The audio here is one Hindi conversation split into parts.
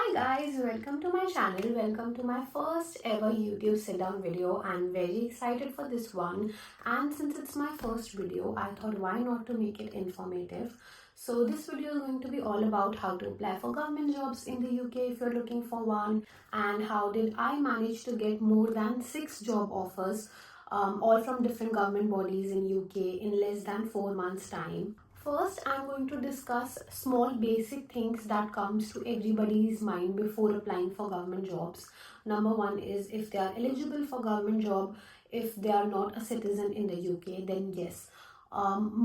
Hi guys, welcome to my channel. Welcome to my first ever YouTube sit down video. I'm very excited for this one, and since it's my first video, I thought why not to make it informative. So this video is going to be all about how to apply for government jobs in the UK if you're looking for one, and how did I manage to get more than 6 job offers, all from different government bodies in UK in less than 4 months time. First, I'm going to discuss small basic things that comes to everybody's mind before applying for government jobs. Number one is if they are eligible for government job. If they are not a citizen in the UK, then yes.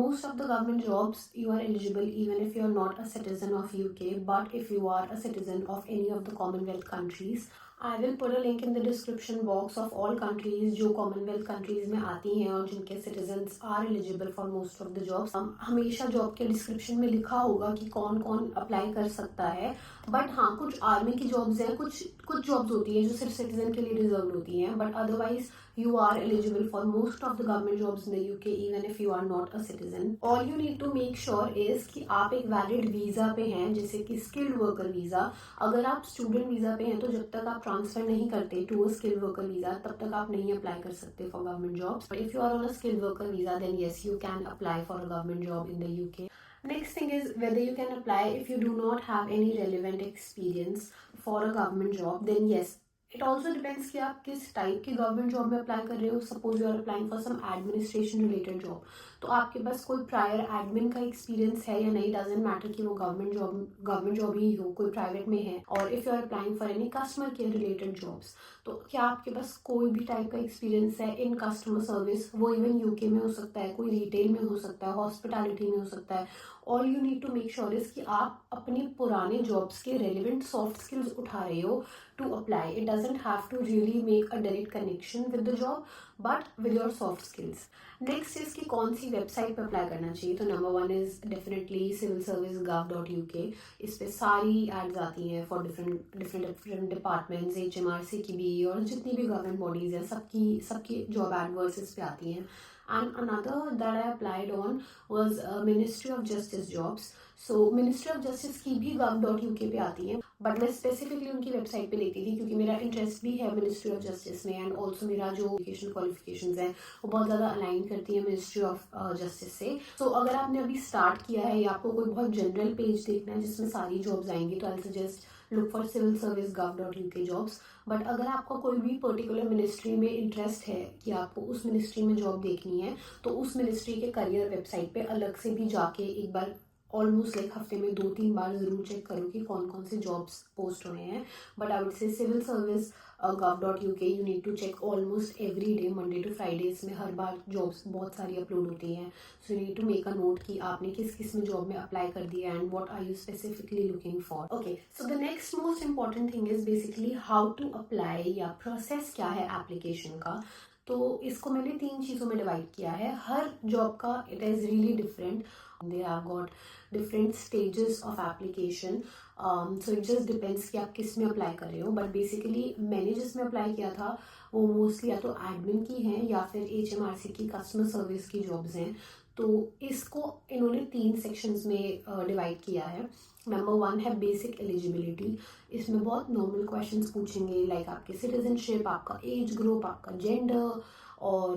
Most of the government jobs you are eligible even if you are not a citizen of UK, but if you are a citizen of any of the Commonwealth countries, I will put a link in the description box of all countries जो Commonwealth countries में आती हैं और जिनके citizens are eligible for most of the jobs. हमेशा जॉब के डिस्क्रिप्शन में लिखा होगा कि कौन कौन अप्लाई कर सकता है, बट हाँ कुछ आर्मी की जॉब्स हैं, कुछ जॉब्स होती हैं जो सिर्फ सिटीजन के लिए रिजर्व होती हैं, but otherwise you are eligible for most of the government jobs in the UK even if you are not a citizen. All you need to make sure is कि आप एक valid visa पे हैं, जैसे कि skilled worker visa. अगर आप student visa पे हैं तो जब तक आप transfer नहीं करते to a skilled worker visa तब तक आप नहीं apply कर सकते for government jobs. But if you are on a skilled worker visa, then yes, you can apply for a government job in the UK. Next thing is whether you can apply if you do not have any relevant experience for a government job. Then yes, it also depends कि आप किस टाइप की गवर्नमेंट जॉब में अप्लाई कर रहे हो. Suppose you are applying for some administration related job, तो आपके पास कोई प्रायर एडमिन का एक्सपीरियंस है या नहीं, डजेंट मैटर कि वो गवर्नमेंट जॉब ही हो, कोई प्राइवेट में है. और if you are applying for any customer care related jobs, तो क्या आपके पास कोई भी टाइप का एक्सपीरियंस है इन कस्टमर सर्विस, वो इवन यूके में हो सकता है, कोई रिटेल में हो सकता है, हॉस्पिटैलिटी में हो सकता है. All you need to make sure is कि आप अपने पुराने जॉब्स के रेलिवेंट सॉफ्ट स्किल्स उठा रहे हो to apply. It doesn't have to really make a direct connection with the job, but with your soft skills. Next is कि कौन सी वेबसाइट पे अप्लाई करना चाहिए. तो number one is definitely civilservice.gov.uk. इस पे सारी एड्स आती हैं फॉर डिफरेंट डिपार्टमेंट्स, HMRC की भी और जितनी भी गवर्नमेंट बॉडीज हैं सबकी जॉब एडवर्स इस पे आती हैं. And another that I applied on was Ministry of Justice jobs. So Ministry of Justice की भी gov.uk पे आती हैं, बट मैं स्पेसिफिकली उनकी वेबसाइट पे लेती थी क्योंकि मेरा इंटरेस्ट भी है मिनिस्ट्री ऑफ जस्टिस में, एंड ऑल्सो मेरा जो एजुकेशन क्वालिफिकेशंस हैं वो बहुत ज़्यादा अलाइन करती है मिनिस्ट्री ऑफ जस्टिस से. सो अगर आपने अभी स्टार्ट किया है या आपको कोई बहुत जनरल पेज देखना है जिसमें सारी जॉब्स आएंगी, तो I suggest look for civilservice.gov.uk jobs. But अगर आपका कोई भी पर्टिकुलर मिनिस्ट्री में इंटरेस्ट है कि आपको उस मिनिस्ट्री में जॉब देखनी है, तो उस मिनिस्ट्री के करियर वेबसाइट पे अलग से भी जाके एक बार ऑलमोस्ट लाइक हफ्ते में 2-3 बार जरूर चेक करो कि कौन कौन से जॉब्स पोस्ट हुए हैं. But I would say civilservice.gov.uk you need to check almost every day, Monday to Friday. इसमें हर बार जॉब्स बहुत सारी अपलोड होती हैं, so you need to make a note कि आपने किस में जॉब में अप्लाई कर दिया and what are you specifically looking for. Okay, so the next most important thing is basically how to apply, या प्रोसेस क्या है एप्लीकेशन का. तो इसको मैंने 3 चीज़ों में डिवाइड किया है. हर जॉब का it is really different. They have got different stages of application. So it just depends कि आप किस में अप्लाई कर रहे हो. बट बेसिकली मैंने जिसमें अप्लाई किया था वो मोस्टली या तो एडमिन की हैं या फिर HMRC की कस्टमर सर्विस की जॉब्स हैं. तो इसको इन्होंने 3 सेक्शंस में डिवाइड किया है. नंबर 1 है बेसिक एलिजिबिलिटी. इसमें बहुत नॉर्मल क्वेश्चंस पूछेंगे, लाइक आपके सिटीजनशिप, आपका एज ग्रुप, आपका gender, or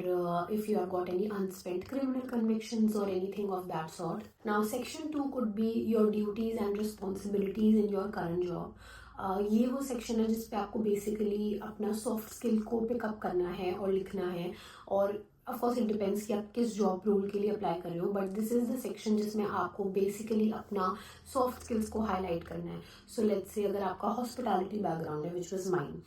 if you have got any unspent criminal convictions or anything of that sort. Now section 2 could be your duties and responsibilities in your current job. ये वो सेक्शन है जिसपे आपको बेसिकली अपना सॉफ्ट स्किल को पिकअप करना है और लिखना है. और ऑफ कोर्स इट डिपेंड्स कि आप किस जॉब रोल के लिए अप्लाई कर रहे हो, but this is the section जिसमें आपको बेसिकली अपना सॉफ्ट स्किल्स को हाईलाइट करना है. सो लेट्स से अगर आपका हॉस्पिटैलिटी बैकग्राउंड है, विच वाज माइन,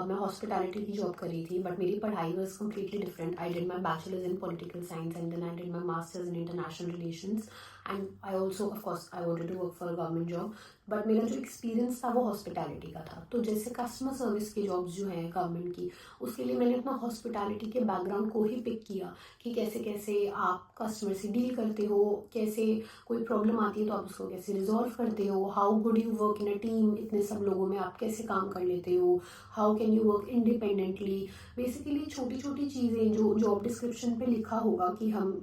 मैं हॉस्पिटैलिटी की जॉब कर रही थी, बट मेरी पढ़ाई was completely different. I did my bachelors in political science and then I did my masters in international relations, and I also of course I wanted to work for a government job. But मेरा जो एक्सपीरियंस था वो हॉस्पिटैलिटी का था. तो जैसे कस्टमर सर्विस की जॉब्स जो हैं गवर्नमेंट की, उसके लिए मैंने अपना हॉस्पिटैलिटी के बैकग्राउंड को ही पिक किया कि कैसे कैसे आप कस्टमर से डील करते हो, कैसे कोई प्रॉब्लम आती है तो आप उसको कैसे रिजॉल्व करते हो, how good you work in a team, इतने सब लोगों में आप कैसे काम कर लेते हो, how can you work independently. Basically छोटी छोटी चीज़ें जो जॉब डिस्क्रिप्शन पे लिखा होगा कि हम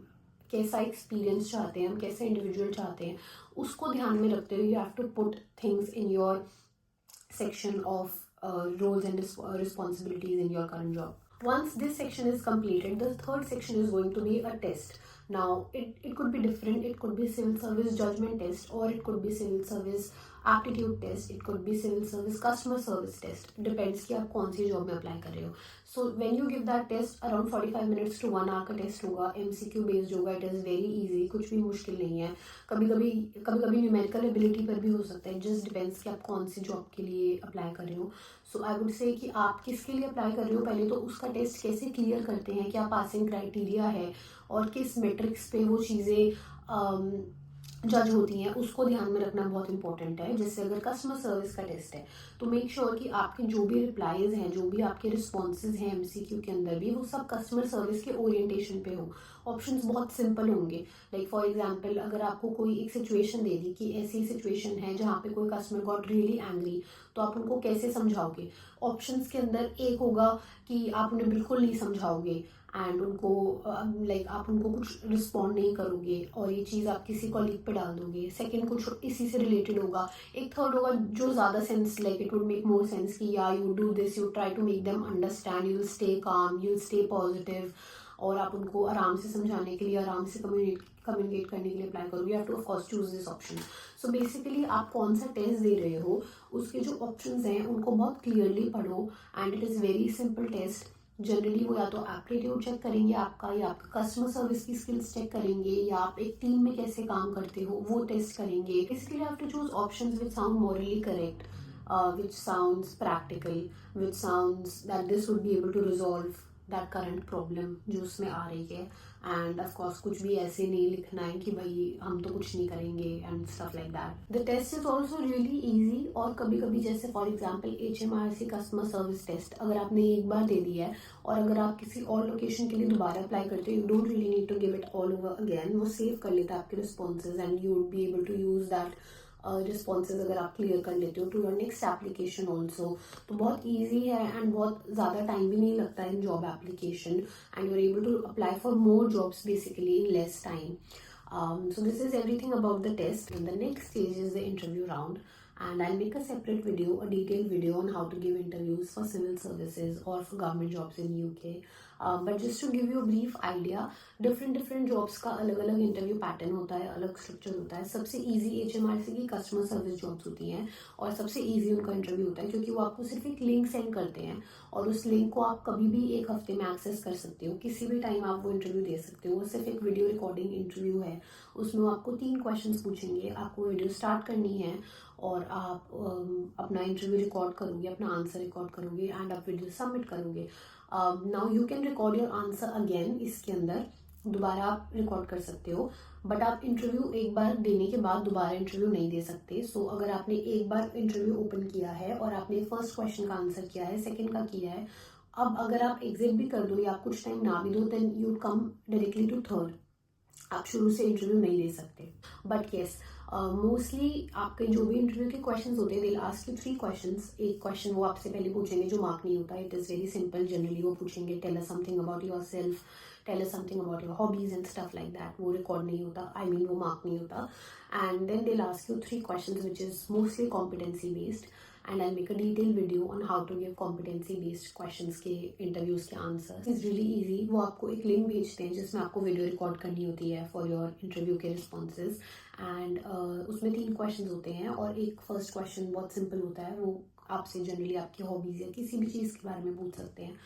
कैसा एक्सपीरियंस चाहते हैं, हम कैसे इंडिविजुअल चाहते हैं, उसको ध्यान में रखते हुए you have to put things in your section of roles and responsibilities in your current job. Once this section is completed, the third section is going to be a test. Now, it could be different. It could be civil service judgment test, or it could be civil service aptitude test, it could be civil service customer service test. It depends कि आप कौन सी जॉब में अप्लाई कर रहे हो. So when you give that test, around 45 minutes to 1 hour का टेस्ट होगा. MCQ based होगा. It is very easy. कुछ भी मुश्किल नहीं है. कभी कभी न्यूमेरिकल एबिलिटी पर भी हो सकता है. जस्ट डिपेंड्स कि आप कौन सी जॉब के लिए अप्लाई कर रहे हो. सो आई वुड से कि आप किसके लिए अप्लाई कर रहे हो, पहले तो उसका टेस्ट कैसे क्लियर करते हैं, क्या पासिंग क्राइटेरिया है और किस मेट्रिक्स पे वो चीज़ें जज होती हैं, उसको ध्यान में रखना बहुत इंपॉर्टेंट है. जैसे अगर कस्टमर सर्विस का टेस्ट है तो मेक श्योर कि आपके जो भी रिप्लाईज हैं, जो भी आपके रिस्पॉन्सेज हैं MCQ के अंदर भी, वो सब कस्टमर सर्विस के ओरिएंटेशन पे हो. ऑप्शंस बहुत सिंपल होंगे. लाइक फॉर एग्जांपल, अगर आपको कोई एक सिचुएशन दे दी कि ऐसी सिचुएशन है जहाँ पे कोई कस्टमर गॉट रियली एंग्री, तो आप उनको कैसे समझाओगे. ऑप्शंस के अंदर एक होगा कि आप उन्हें बिल्कुल नहीं समझाओगे एंड उनको आप उनको कुछ रिस्पॉन्ड नहीं करोगे और ये चीज़ आप किसी कॉलीग पे डाल दोगे. सेकंड कुछ इसी से रिलेटेड होगा. एक थर्ड होगा जो ज़्यादा sense, like it would make more sense कि या you do this, you try to make them understand, you will stay calm, you will stay positive, और आप उनको आराम से समझाने के लिए, आराम से कम्युनिकेट करने के लिए अप्लाई करोगे. You have two of course choose this option. So basically आप कौन सा टेस्ट दे रहे हो, उसके जो ऑप्शंस हैं उनको बहुत क्लियरली पढ़ो. And it is very simple test. Generally वो या तो एप्टीट्यूड चेक करेंगे आपका, या आपका कस्टमर सर्विस की स्किल्स चेक करेंगे, या आप एक टीम में कैसे काम करते हो वो टेस्ट करेंगे. इसके लिए have to choose options which sound morally correct, which sounds practical, which sounds that this would be able to resolve that current problem जो उसमें आ रही है. एंड ऑफ कोर्स कुछ भी ऐसे नहीं लिखना है कि भाई हम तो कुछ नहीं करेंगे and stuff like that. The test is also really easy. और कभी कभी जैसे for example HMRC customer service test अगर आपने एक बार दे दिया है और अगर आप किसी और लोकेशन के लिए दोबारा अप्लाई करते हो, you don't really need to give it all over again. वो सेव कर लेता है आपके responses and you would be able to use that responses अगर आप क्लियर कर लेते हो to your next application also. तो बहुत ईजी है एंड बहुत ज़्यादा टाइम भी नहीं लगता है इन job application, and you are able to apply for more jobs basically in less time. So this is everything about the test. And the next stage is the interview round, and I'll make a separate video, a detailed video on how to give interviews for civil services or for government jobs in UK. But just to give you a brief idea, different jobs का अलग अलग इंटरव्यू पैटर्न होता है, अलग स्ट्रक्चर होता है. सबसे इजी HMRC की कस्टमर सर्विस जॉब्स होती हैं और सबसे इजी उनका इंटरव्यू होता है क्योंकि वो आपको सिर्फ एक लिंक सेंड करते हैं और उस लिंक को आप कभी भी एक हफ्ते में एक्सेस कर सकते हो. किसी भी टाइम आप वो इंटरव्यू दे सकते हो. वो सिर्फ एक वीडियो रिकॉर्डिंग इंटरव्यू है. उसमें वो आपको 3 क्वेश्चंस पूछेंगे. आपको वीडियो स्टार्ट करनी है और आप अपना इंटरव्यू रिकॉर्ड करोगे, अपना आंसर रिकॉर्ड करोगे एंड आप वीडियो सबमिट करोगे. Now you can record your answer again. इसके अंदर दोबारा आप रिकॉर्ड कर सकते हो, बट आप इंटरव्यू एक बार देने के बाद दोबारा इंटरव्यू नहीं दे सकते. सो अगर आपने एक बार इंटरव्यू ओपन किया है और आपने फर्स्ट क्वेश्चन का आंसर किया है, सेकंड का किया है, अब अगर आप एग्जिट भी कर दो या आप कुछ टाइम ना भी दो, then you come directly to third. आप शुरू से इंटरव्यू नहीं दे सकते. बट येस, मोस्टली आपके जो भी इंटरव्यू के क्वेश्चंस होते हैं, they will ask you 3 questions. एक क्वेश्चन वो आपसे पहले पूछेंगे जो मार्क नहीं होता. It is very simple. Generally वो पूछेंगे tell us something about yourself, tell us something about your hobbies and stuff like that. वो रिकॉर्ड नहीं होता, आई मीन वो मार्क नहीं होता. And then they will ask you 3 questions which is mostly competency based, and I'll make a detailed video on how to give competency based questions के interviews के answers. It's really easy. वो आपको एक लिंक भेजते हैं जिसमें आपको वीडियो रिकॉर्ड करनी होती है for your interview के responses, and उसमें 3 questions होते हैं और एक फर्स्ट क्वेश्चन बहुत सिंपल होता है. वो आपसे जनरली आपकी हॉबीज या किसी भी चीज़ के बारे में पूछ सकते हैं.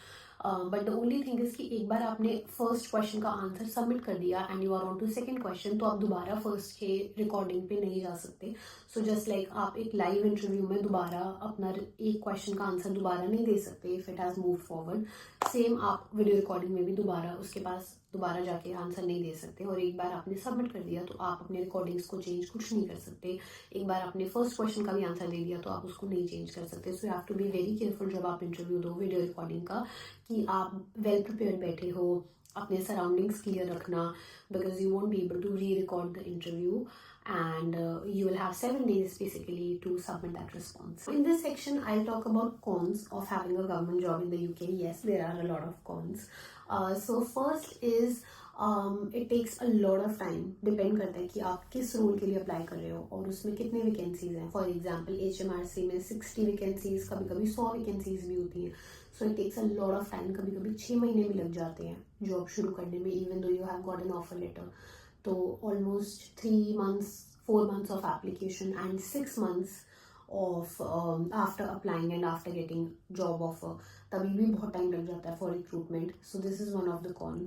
But the only thing is कि एक बार आपने फर्स्ट क्वेश्चन का आंसर सबमिट कर दिया and you are on to second question, तो आप दोबारा फर्स्ट के रिकॉर्डिंग पे नहीं जा सकते. सो जस्ट लाइक आप एक लाइव इंटरव्यू में दोबारा अपना एक क्वेश्चन का आंसर दोबारा नहीं दे सकते if it has move forward. Same आप वीडियो रिकॉर्डिंग में भी दोबारा उसके पास दोबारा जाके आंसर नहीं दे सकते. और एक बार आपने सबमिट कर दिया तो आप अपने रिकॉर्डिंग्स को चेंज कुछ नहीं कर सकते. एक बार आपने फर्स्ट क्वेश्चन का भी आंसर दे दिया तो आप उसको नहीं चेंज कर सकते. So you have to be very careful जब आप इंटरव्यू दो वीडियो रिकॉर्डिंग का, कि आप वेल प्रिपेयर्ड बैठे हो, अपने सराउंडिंग्स क्लियर रखना, because you won't be able to rerecord the interview and you will have 7 days basically to submit that response. In this section, I'll talk about cons of having a government job in the UK. Yes, there are a lot of cons. So first is it takes a lot of time, depend करता है कि आप किस रोल के लिए अप्लाई कर रहे हो और उसमें कितने वैकेंसीज हैं. फॉर एग्जांपल HMRC में 60 वैकेंसीज, कभी कभी 100 वैकेंसीज भी होती हैं. So it takes a lot of time, कभी कभी 6 महीने भी लग जाते हैं जॉब शुरू करने में, even though you have got an offer letter. तो almost 3 months, 4 months of application and 6 months of after applying and after getting job offer, तभी भी बहुत टाइम लग जाता है for recruitment. So this is one of the con.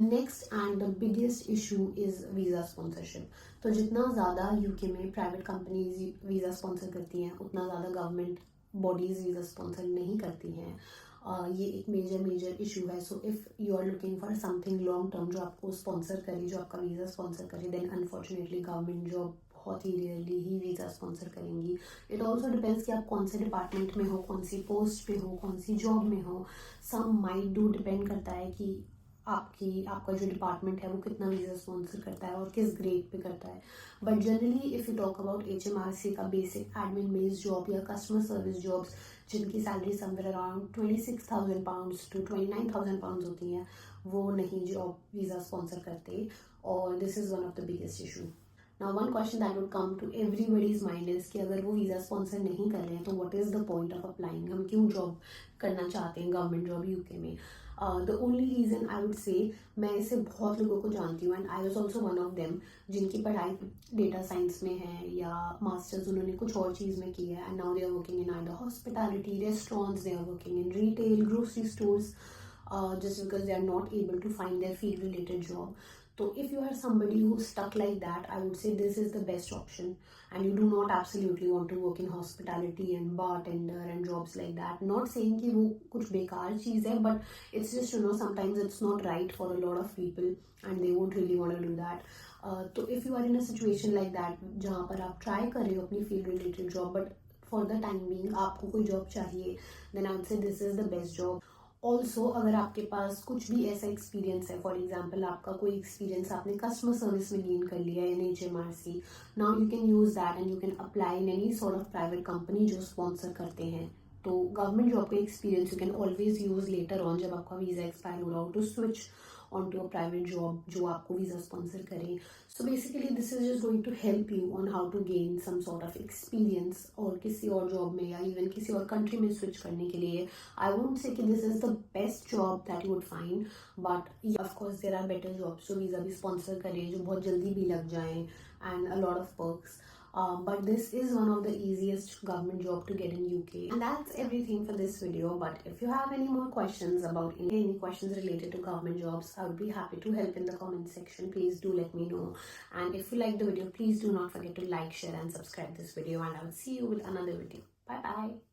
Next and the biggest issue is visa sponsorship. तो जितना ज़्यादा यूके में प्राइवेट कंपनीज वीज़ा स्पॉन्सर करती हैं, उतना ज़्यादा गवर्नमेंट बॉडीज़ वीज़ा स्पॉन्सर नहीं करती हैं. ये एक मेजर इशू है. So if you are looking for something long term जो आपको स्पॉन्सर करे, जो आपका वीज़ा स्पॉन्सर करे, देन अनफॉर्चुनेटली गवर्नमेंट जॉब बहुत ही रेयरली ही वीज़ा स्पॉन्सर करेंगी. इट ऑल्सो डिपेंड्स कि आप कौन से डिपार्टमेंट में हो, कौन सी पोस्ट पे हो, कौन सी जॉब में हो. सम माइट डू, डिपेंड करता है कि आपका जो डिपार्टमेंट है वो कितना वीज़ा स्पॉन्सर करता है और किस ग्रेड पे करता है. But generally if you talk about HMRC का बेसिक एडमिन बेस्ड जॉब या कस्टमर सर्विस जॉब्स जिनकी salary somewhere around 26,000 pounds to 29,000 pounds होती हैं, वो नहीं जॉब वीज़ा स्पॉन्सर करते. और this is one of the biggest issue. Now one question that would come to everybody's mind is कि अगर वो वीज़ा स्पॉन्सर नहीं कर रहे हैं तो what is the point of applying? हम क्यों जॉब करना चाहते हैं, गवर्नमेंट जॉब यूके में? The only reason I would से, मैं ऐसे बहुत लोगों को जानती हूँ and I was also one of them, जिनकी पढ़ाई डेटा साइंस में है या मास्टर्स उन्होंने कुछ और चीज़ में की है, and now they are working in either hospitality, restaurants, they are working in retail, grocery stores, just because they are not able to find their field related job. So if you are somebody who's stuck like that, I would say this is the best option, and you do not absolutely want to work in hospitality and bartender and jobs like that. Not saying कि वो कुछ बेकार चीज़ है, but it's just, you know, sometimes it's not right for a lot of people and they won't really want to do that. तो if you are in a situation like that जहाँ पर आप try कर रहे हो अपनी field related job, but for the time being आपको कोई job चाहिए, then I would say this is the best job. Also अगर आपके पास कुछ भी ऐसा एक्सपीरियंस है, फॉर एग्जाम्पल आपका कोई एक्सपीरियंस आपने कस्टमर सर्विस में गेन कर लिया in HMRC, now you can use that and you can apply in any sort of private company जो स्पॉन्सर करते हैं. तो गवर्नमेंट जॉब का experience you can always use later on, जब आपका वीज़ा एक्सपायर हो रहा हो, to switch on to a private job जो आपको वीज़ा स्पॉन्सर करे. So basically this is just going to help you on how to gain some sort of experience, और किसी और जॉब में या इवन किसी और कंट्री में स्विच करने के लिए. आई वोंट से कि this is the best job that you would find, but of course there are better jobs जो वीज़ा भी स्पॉन्सर करें, जो बहुत जल्दी भी लग जाएं, and a lot of perks. But this is one of the easiest government job to get in UK. And that's everything for this video. But if you have any more questions about any questions related to government jobs, I would be happy to help in the comment section. Please do let me know. And if you like the video, please do not forget to like, share and subscribe this video. And I will see you with another video. Bye bye.